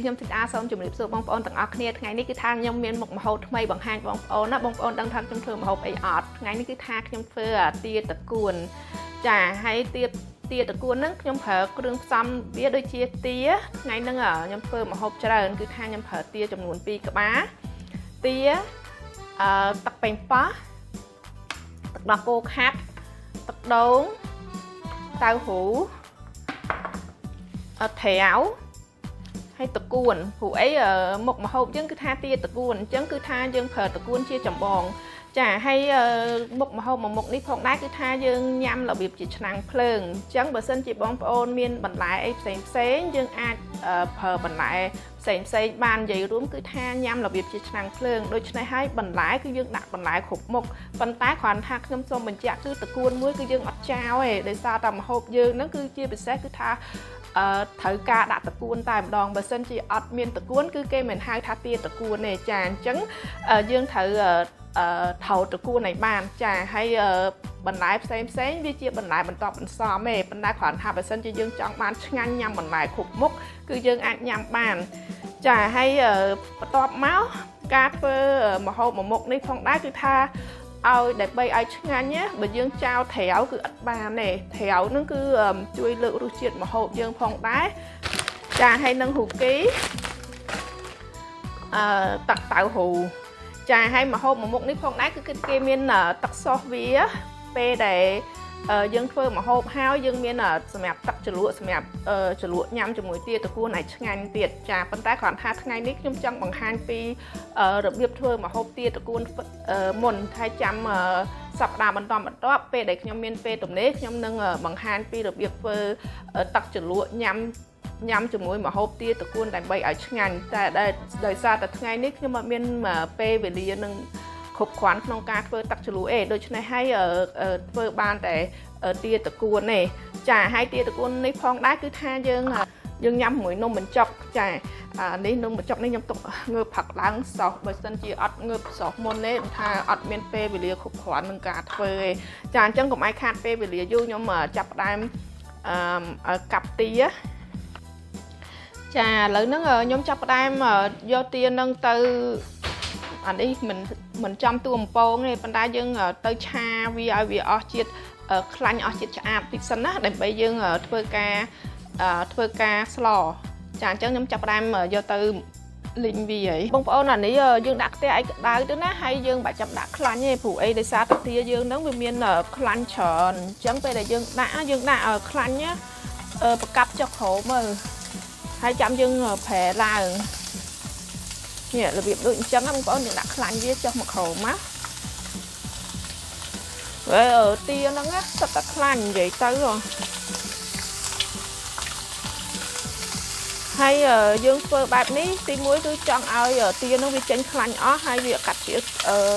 ខ្ញុំទីតាសូមជម្រាបសួរបងប្អូនទាំងអស់គ្នាថ្ងៃនេះគឺថាខ្ញុំមានមុខម្ហូបថ្មីបង្ហាញបងប្អូនណាបងប្អូនដឹងថាខ្ញុំធ្វើម្ហូបអីអត់ថ្ងៃនេះគឺថាខ្ញុំធ្វើទាតកួនចាហើយទាតកួនហ្នឹងខ្ញុំប្រើគ្រឿងផ្សំវាដូចជាទាថ្ងៃហ្នឹងខ្ញុំធ្វើម្ហូបច្រើនគឺថាខ្ញុំប្រើទាចំនួន2ក្បាលទាទឹកប៉េងប៉ោះទឹកដោះគោខាប់ទឹកដូងតៅហ៊ូត្រាវហើយតកួនព្រោះអីមុខម្ហូបយើងគឺថាទាតកួនអញ្ចឹងគឺថាយើងប្រើតកួនជាចម្បងចាហើយមុខម្ហូបមួយមុខនេះផងដែរគឺថាយើងញ៉ាំរបៀបជាឆ្នាំងភ្លើងអញ្ចឹងបើសិនជាបងប្អូនមានបន្លែអីផ្សេងយើងអាចប្រើបន្លែផ្សេងបាននិយាយរួមគឺថាញ៉ាំរបៀបជាឆ្នាំងភ្លើងដូច្នេះហើយបន្លែគឺយើងដាក់បន្លែគ្រប់មុខប៉ុន្តែគ្រាន់ថាខ្ញុំសូមបញ្ជាក់គឺតកួនមួយគឺយើងអត់ចោលទេដោយសារតែម្ហូបយើងហ្នឹងគឺជាពិសេសគឺថាត្រូវការដាក់តកួនតែម្ដងបើសិនជាអត់មានតកួនគឺគេមិនហៅថាទាតកួនទេចាអញ្ចឹងយើងត្រូវថោតកួនឲ្យបានចាហើយបន្លែផ្សេងវាជាបន្លែបន្តបន្សំទេប៉ុន្តែគ្រាន់ថាបើសិនជាយើងចង់បានឆ្ងាញ់ញ៉ាំបន្លែគ្រប់មុខគឺយើងអាចញ៉ាំបានចាហើយបន្ទាប់មកការធ្វើម្ហូបមួយមុខនេះផងដែរគឺថាឲ្យដើម្បីឲ្យឆ្ងាញ់ណាបើយើងចោលត្រាវគឺអត់បានទេត្រាវហ្នឹងគឺជួយលើករសជាតិម្ហូបយើងផងដែរចាហើយនឹងហ៊ូគីទឹកតៅហ៊ូចាហើយម្ហូបមួយមុខនេះផងដែរគឺគេមានទឹកសោសវាពេលដែលយើងធ្វើម្ហូបហើយយើងមានសម្រាប់ទឹកជ្រលក់សម្រាប់ជ្រលក់ញ៉ាំជាមួយទាតកួនឲ្យឆ្ងាញ់ទៀតចាប៉ុន្តែគ្រាន់ថាថ្ងៃនេះខ្ញុំចង់បង្ហាញពីរបៀបធ្វើម្ហូបទាតកួនមុនហើយចាំសប្តាហ៍បន្ទាប់ពេលដែលខ្ញុំមានពេលទំនេរខ្ញុំនឹងបង្ហាញពីរបៀបធ្វើទឹកជ្រលក់ញ៉ាំជាមួយម្ហូបទាតកួនដើម្បីឲ្យឆ្ងាញ់តែដោយសារតែថ្ងៃនេះខ្ញុំអត់មានពេលវេលានឹងគ្រប់គ្រាន់ក្នុងការធ្វើទឹកជ្រលក់ឯងដូច្នេះហើយធ្វើបានតែទាតកួនទេចាហើយទាតកួននេះផងដែរគឺថាយើងញ៉ាំជាមួយនំបញ្ចុកចានេះនំបញ្ចុកនេះខ្ញុំទុកងើបផឹកឡើងសោះបើមិនជាអត់ងើបសោះមុនទេថាអត់មានពេលវេលាគ្រប់គ្រាន់នឹងការធ្វើទេចាអញ្ចឹងកុំឲ្យខាតពេលវេលាយូរខ្ញុំចាប់ផ្ដើមកាប់ទាចាឥឡូវហ្នឹងខ្ញុំចាប់ផ្ដើមយកទាហ្នឹងទៅអានេះមិនចំតួអំពងទេប៉ុន្តែយើងទៅឆាវាឲ្យវាអស់ជាតិខ្លាញ់អស់ជាតិឆ្អាបតិចសិនណាដើម្បីយើងធ្វើការស្លចាអញ្ចឹងខ្ញុំចាប់ផ្ដើមយកទៅលីងវាហើយបងប្អូនអានេះយើងដាក់ខ្ទះឲ្យក្តៅទៅណាហើយយើងបាច់ចាំដាក់ខ្លាញ់ទេព្រោះអីដោយសារតែទាយើងហ្នឹងវាមានខ្លាញ់ច្រើនអញ្ចឹងពេលដែលយើងដាក់ខ្លាញ់ប្រកាប់ចុះក្រោមមើលហើយចាំយើងប្រែឡើងនេះរបៀបដូចអញ្ចឹងបងប្អូនយើងដាក់ខ្លាញ់វាចុះមកក្រោមណាទាហ្នឹងទឹកតែខ្លាញ់និយាយទៅហើយយើងធ្វើបែបនេះទីមួយគឺចង់ឲ្យទាហ្នឹងវាចេញខ្លាញ់អស់ហើយវាកាត់ជាតិ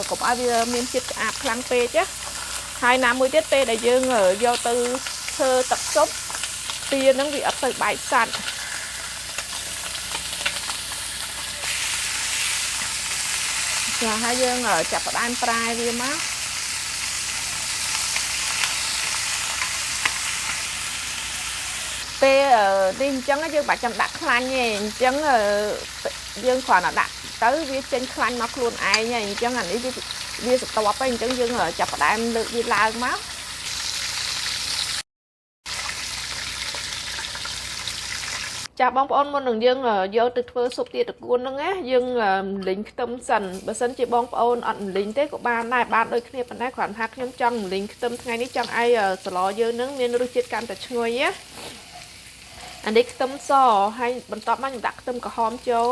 កុំឲ្យវាមានជាតិឆ្អាបខ្លាំងពេកណាហើយណាមួយទៀតពេលដែលយើងយកទៅធ្វើទឹកស៊ុបទាហ្នឹងវាអត់ទៅបែកសាច់ចាហើយយើងចាប់ផ្ដើមប្រែវាមកពេលនេះអញ្ចឹងយើងបាច់ចាំដាក់ខ្លាញ់ទេអញ្ចឹងយើងគ្រាន់តែដាក់ទៅវាចេញខ្លាញ់មកខ្លួនឯងហើយអញ្ចឹងអានេះវាស្ទាប់ហើយអញ្ចឹងយើងចាប់ផ្ដើមលើកវាឡើងមកចាបងប្អូនមុននឹងយើងយកទៅធ្វើស៊ុបទាតកួនហ្នឹងណាយើងលីងខ្ទឹមសិនបើសិនជាបងប្អូនអត់លីងទេក៏បានដែរបានដូចគ្នាប៉ុន្តែគ្រាន់ថាខ្ញុំចង់លីងខ្ទឹមថ្ងៃនេះចង់ឲ្យស្លយើងហ្នឹងមានរសជាតិកាន់តែឈ្ងុយណាអានេះខ្ទឹមសហើយបន្ទាប់មកខ្ញុំដាក់ខ្ទឹមក្រហមចូល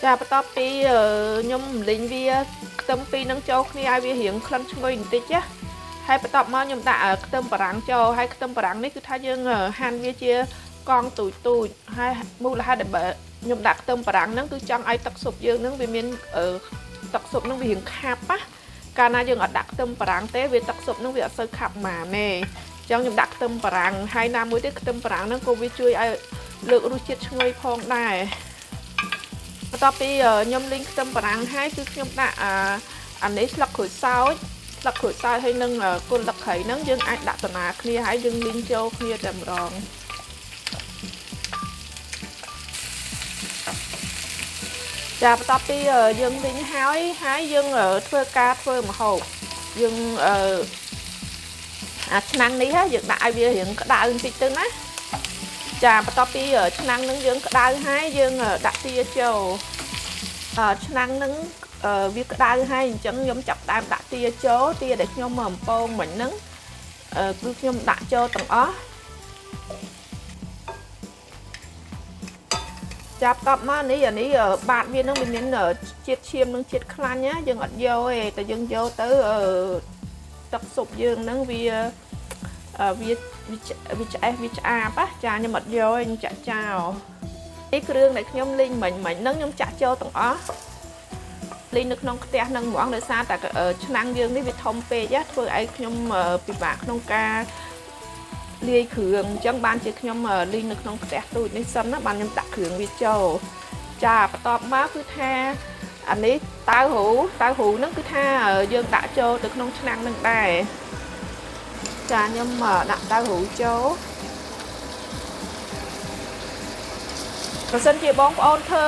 ចាបន្ទាប់ពីខ្ញុំលីងវាខ្ទឹមពីរហ្នឹងចូលគ្នាឲ្យវារៀងក្លិនឈ្ងុយបន្តិចណាហើយបន្ទាប់មកខ្ញុំដាក់ខ្ទឹមបារាំងចូលហើយខ្ទឹមបារាំងនេះគឺថាយើងហាន់វាជាកង់ទូចហើយមូលហេតុដែលខ្ញុំដាក់ខ្ទឹមបារាំងហ្នឹងគឺចង់ឲ្យទឹកស៊ុបយើងហ្នឹងវាមានទឹកស៊ុបហ្នឹងវារៀងខាប់ណាកាលណាយើងអត់ដាក់ខ្ទឹមបារាំងទេវាទឹកស៊ុបហ្នឹងវាអត់សូវខាប់ហ្មងទេអញ្ចឹងខ្ញុំដាក់ខ្ទឹមបារាំងហើយណាមួយទៀតខ្ទឹមបារាំងហ្នឹងក៏វាជួយឲ្យលើករសជាតិឈ្ងុយផងដែរបន្ទាប់ពីខ្ញុំលីងខ្ទឹមបារាំងហើយគឺខ្ញុំដាក់អានេះស្លឹកក្រូចសើច ដាក់ក្រូចសើចហើយនឹងគុនទឹកត្រីហ្នឹងយើងអាចដាក់តាណាគ្នាហើយយើងលីងចូលគ្នាតែម្ដងចាបន្ទាប់ពីយើងលីងហើយយើងធ្វើការធ្វើម្ហូបយើងអាឆ្នាំងនេះយើងដាក់ឲ្យវារៀងក្តៅបន្តិចទៅណាចាបន្ទាប់ពីឆ្នាំងនឹងយើងក្តៅហើយយើងដាក់ទាចូលឆ្នាំងនឹងវាក្តៅហើយអញ្ចឹងខ្ញុំចាប់ដើមដាក់ទាចូលទាដែលខ្ញុំបំពងមិញហ្នឹងគឺខ្ញុំដាក់ចូលទាំងអស់ចាប់តបមកនេះអានេះបាតវានឹងវាមានជាតិឈាមនិងជាតិខ្លាញ់ណាយើងអត់យកទេតែយើងយកទៅទឹកស៊ុបយើងហ្នឹងវាឆ្អេះវាឆ្អាបចាខ្ញុំអត់យកទេខ្ញុំចាក់ចោលនេះគ្រឿងដែលខ្ញុំលីងមិញហ្នឹងខ្ញុំចាក់ចូលទាំងអស់លីងនៅក្នុងខ្ទះហ្នឹងហ្មងដោយសារតែឆ្នាំងយើងនេះវាធំពេកធ្វើឲ្យខ្ញុំពិបាកក្នុងការលាយគ្រឿងអញ្ចឹងបានជាខ្ញុំលីងនៅក្នុងខ្ទះទូចនេះសិនណាបានខ្ញុំដាក់គ្រឿងវាចូលចាបន្ទាប់មកគឺថាអានេះតៅហ៊ូហ្នឹងគឺថាយើងដាក់ចូលទៅក្នុងឆ្នាំងហ្នឹងដែរចាខ្ញុំដាក់តៅហ៊ូចូលបើសិនជាបងប្អូនធ្វើ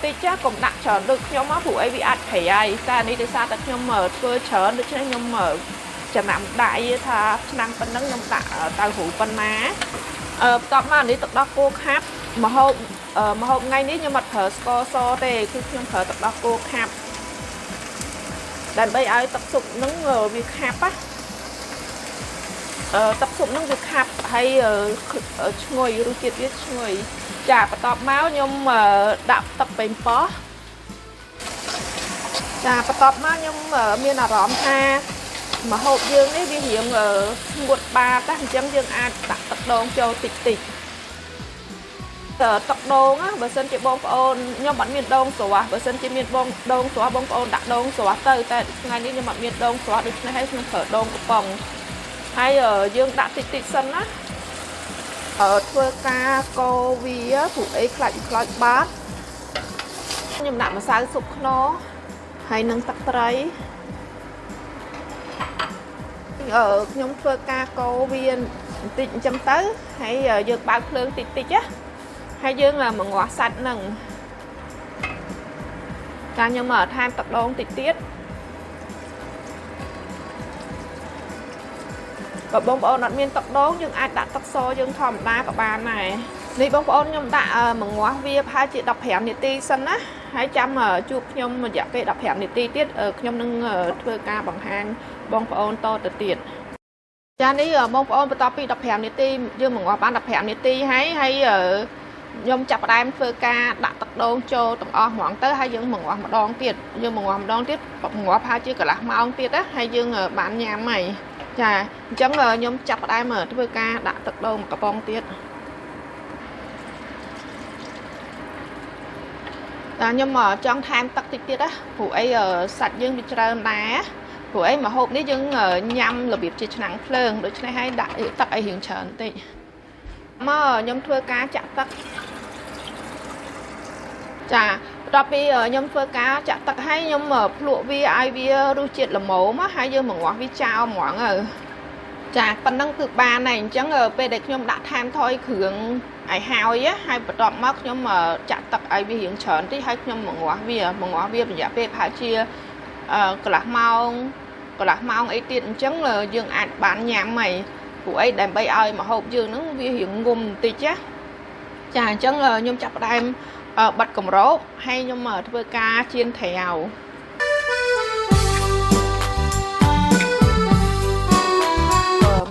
តិចកុំដាក់ច្រើនដូចខ្ញុំមកព្រោះអីវាអាចប្រៃហើយតែនេះដោយសារតែខ្ញុំធ្វើច្រើនដូច្នេះខ្ញុំចំណាំដៃថាឆ្នាំងប៉ុណ្ណឹងខ្ញុំដាក់តៅហ៊ូប៉ុណ្ណាបន្ទាប់មកនេះទឹកដោះគោខាប់ម្ហូបថ្ងៃនេះខ្ញុំអត់ប្រើស្ករសទេគឺខ្ញុំប្រើទឹកដោះគោខាប់ដើម្បីឲ្យទឹកស៊ុបហ្នឹងវាខាប់ណាទឹកស៊ុបហ្នឹងវាខាប់ហើយឈ្ងុយរសជាតិវាឈ្ងុយចាបន្ទាប់មកខ្ញុំដាក់ទឹកប៉េងប៉ោះចាបន្ទាប់មកខ្ញុំមានអារម្មណ៍ថាម្ហូបយើងនេះវារៀងស្ងួតបាតណាអញ្ចឹងយើងអាចដាក់ទឹកដូងចូលតិចទឹកដូងបើសិនជាបងប្អូនខ្ញុំអត់មានដូងស្រស់បើសិនជាមានដូងស្រស់បងប្អូនដាក់ដូងស្រស់ទៅតែថ្ងៃនេះខ្ញុំអត់មានដូងស្រស់ដូច្នេះហើយខ្ញុំប្រើដូងកំប៉ុងហើយយើងដាក់តិចសិនណាធ្វើការកូរវាព្រោះអីខ្លាចបាតខ្ញុំដាក់ម្សៅស៊ុបខ្នុរហើយនឹងទឹកត្រីខ្ញុំធ្វើការកូរវាបន្តិចអញ្ចឹងទៅហើយយើងបើកភ្លើងតិចណាហើយយើងមកងាស់សាច់ហ្នឹងចាខ្ញុំថែមទឹកដូងតិចទៀតបើបងប្អូនអត់មានទឹកដូងយើងអាចដាក់ទឹកសយើងធម្មតាក៏បានដែរនេះបងប្អូនខ្ញុំដាក់មកងាស់វាប្រហែលជា15នាទីសិនណាហើយចាំជួបខ្ញុំរយៈពេល15នាទីទៀតខ្ញុំនឹងធ្វើការបង្ហាញបងប្អូនតទៅទៀតចានេះបងប្អូនបន្ទាប់ពី15នាទីយើងមកងាស់បាន15នាទីហើយខ្ញុំចាប់ផ្ដើមធ្វើការដាក់ទឹកដូងចូលទាំងអស់ហ្មងទៅហើយយើងមកងាស់ម្ដងទៀតងាស់ប្រហែលជាកន្លះម៉ោងទៀតណាហើយយើងបានញ៉ាំហើយចាអញ្ចឹងខ្ញុំចាប់ផ្ដើមធ្វើការដាក់ទឹកដូងមួយកំប៉ុងទៀតតែខ្ញុំចង់ថែមទឹកតិចទៀតណាព្រោះអីសាច់យើងវាច្រើនដែរព្រោះអីម្ហូបនេះយើងញ៉ាំរបៀបជាឆ្នាំងភ្លើងដូច្នេះហើយដាក់ទឹកឲ្យរៀងច្រើនបន្តិចមកខ្ញុំធ្វើការចាក់ទឹកចាបន្ទាប់ពីខ្ញុំធ្វើការចាក់ទឹកហើយខ្ញុំភ្លក់វាឲ្យវារសជាតិល្មមហើយយើងមកងាស់វាចោលហ្មងចាប៉ុណ្ណឹងគឺបានហើយអញ្ចឹងពេលដែលខ្ញុំដាក់ថែមថយគ្រឿងឲ្យហើយបន្ទាប់មកខ្ញុំចាក់ទឹកឲ្យវារៀងច្រើនតិចហើយខ្ញុំមកងាស់វារយៈពេលប្រហែលជាកន្លះម៉ោងអីទៀតអញ្ចឹងយើងអាចបានញ៉ាំហើយព្រោះអីដើម្បីឲ្យម្ហូបយើងហ្នឹងវារៀងងុំបន្តិចណាចាអញ្ចឹងខ្ញុំចាប់ផ្ដើមបិទកម្របហើយខ្ញុំធ្វើការចៀនត្រាវ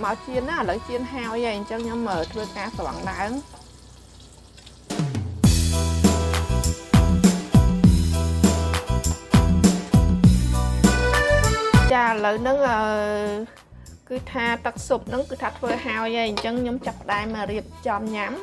មកចៀនណាឥឡូវចៀនហើយអញ្ចឹងខ្ញុំធ្វើការស្រង់ឡើងចាឥឡូវហ្នឹងគឺថាទឹកស៊ុបហ្នឹងគឺថាធ្វើហើយអញ្ចឹងខ្ញុំចាប់ផ្ដើមរៀបចំញ៉ាំ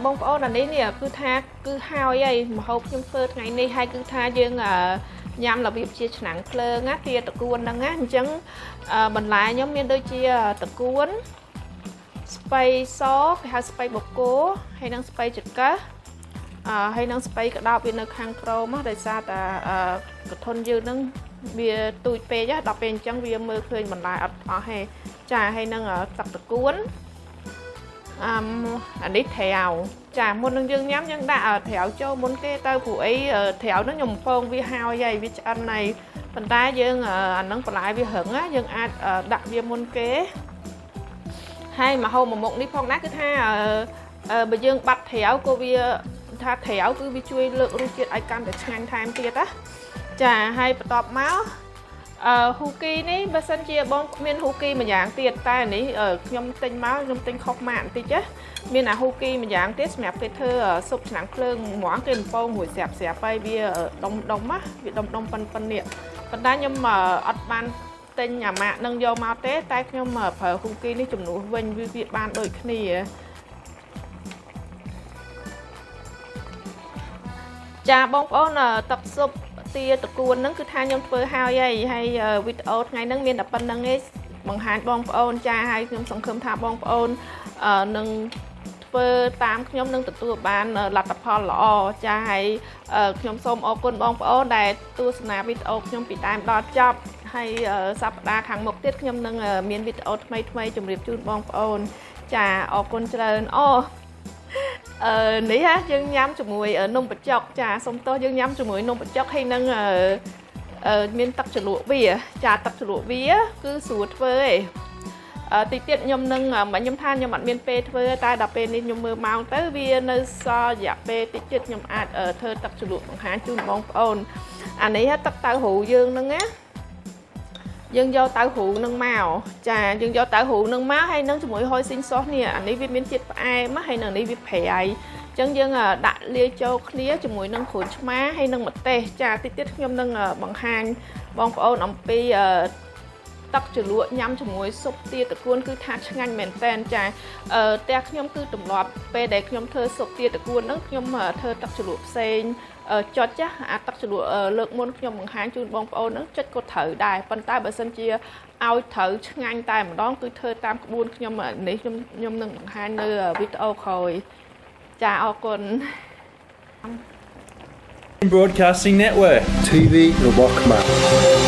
បងប្អូនអានេះនេះគឺថាគឺហើយហើយម្ហូបខ្ញុំធ្វើថ្ងៃនេះហើយគឺថាយើងញ៉ាំរបៀបជាឆ្នាំងភ្លើងណាទាតកួនហ្នឹងណាអញ្ចឹងបន្លែខ្ញុំមានដូចជាតកួនស្ពៃសគេហៅស្ពៃបូកគោហើយនឹងស្ពៃចង្កឹះហើយនឹងស្ពៃក្តោបវានៅខាងក្រោមដោយសារតែកធន់យើងហ្នឹងវាទូចពេកដល់ពេលអញ្ចឹងវាមើលឃើញបន្លែអត់អស់ទេចាហើយនឹងទឹកតកួនអានេះត្រាវចាមុននឹងយើងញ៉ាំយើងដាក់ត្រាវចូលមុនគេទៅព្រោះអីត្រាវហ្នឹងខ្ញុំពងវាហើយហើយវាឆ្អិនហើយប៉ុន្តែយើងអាហ្នឹងបន្លែវារឹងណាយើងអាចដាក់វាមុនគេហើយម្ហូបមួយមុខនេះផងដែរគឺថាបើយើងបាត់ត្រាវក៏វាថាត្រាវគឺវាជួយលើករសជាតិឲ្យកាន់តែឆ្ងាញ់ថែមទៀតណាចាហើយបន្ទាប់មកហ៊ូគីនេះបើសិនជាបងមានហ៊ូគីមួយយ៉ាងទៀតតែនេះខ្ញុំទិញមកខ្ញុំទិញខុសម៉ាកបន្តិចណាមានអាហ៊ូគីមួយយ៉ាងទៀតសម្រាប់គេធ្វើស៊ុបឆ្នាំងភ្លើងហ្មងគេបំពងមួយស្រាប់ហើយវាដុំណាវាដុំប៉ុននេះប៉ុន្តែខ្ញុំអត់បានទិញអាម៉ាកនឹងយកមកទេតែខ្ញុំប្រើហ៊ូគីនេះជំនួសវិញវាបានដូចគ្នាចាបងប្អូនទឹកស៊ុបទាតកួនហ្នឹងគឺថាខ្ញុំធ្វើហើយវីដេអូថ្ងៃហ្នឹងមានតែប៉ុណ្្នឹងឯងបង្ហាញបងប្អូនចាហើយខ្ញុំសង្ឃឹមថាបងប្អូននឹងធ្វើតាមខ្ញុំនឹងទទួលបានលទ្ធផលល្អចាហើយខ្ញុំសូមអរគុណបងប្អូនដែលទស្សនាវីដេអូខ្ញុំពីដើមដល់ចប់ហើយសប្តាហ៍ខាងមុខទៀតខ្ញុំនឹងមានវីដេអូថ្មីជម្រាបជូនបងប្អូនចាអរគុណច្រើននេះហ่ะយើងញ៉ាំជាមួយនំបញ្ចុកចាសុំទោសយើងញ៉ាំជាមួយនំបញ្ចុកហើយនឹងមានទឹកជ្រលក់វាចាទឹកជ្រលក់វាគឺស្រួលធ្វើឯងតិចទៀតខ្ញុំនឹងខ្ញុំថាខ្ញុំអត់មានពេលធ្វើតែដល់ពេលនេះខ្ញុំមើលម៉ោងទៅវានៅសល់រយៈពេលតិចទៀតខ្ញុំអាចធ្វើទឹកជ្រលក់បង្ហាញជូនបងប្អូនអានេះទឹកតៅហ៊ូយើងហ្នឹងណាយើងយកតៅហ៊ូនឹងមកចាយើងយកតៅហ៊ូនឹងមកហើយនឹងជាមួយហុយស៊ីងសូសនេះអានេះវាមានជាតិផ្អែមហើយនឹងនេះវាប្រៃអញ្ចឹងយើងដាក់លាយចូលគ្នាជាមួយនឹងក្រូចឆ្មាហើយនឹងម្ទេសចាតិចទៀតខ្ញុំនឹងបង្ហាញបងប្អូនអំពីទឹកជ្រលក់ញ៉ាំជាមួយស៊ុបទាតកួនគឺថាឆ្ងាញ់មែនតើចាផ្ទះខ្ញុំគឺទម្លាប់ពេលដែលខ្ញុំធ្វើស៊ុបទាតកួនហ្នឹងខ្ញុំធ្វើទឹកជ្រលក់ផ្សេងចុចចាអាទឹកជ្រលក់លើកមុនខ្ញុំបង្ហាញជូនបងប្អូនហ្នឹងចុចក៏ត្រូវដែរប៉ុន្តែបើសិនជាឲ្យត្រូវឆ្ងាញ់តែម្ដងគឺធ្វើតាមក្បួនខ្ញុំនេះខ្ញុំនឹងបង្ហាញនៅវីដេអូក្រោយចាអរគុណ Broadcasting Network TV របស់ខ្មែរ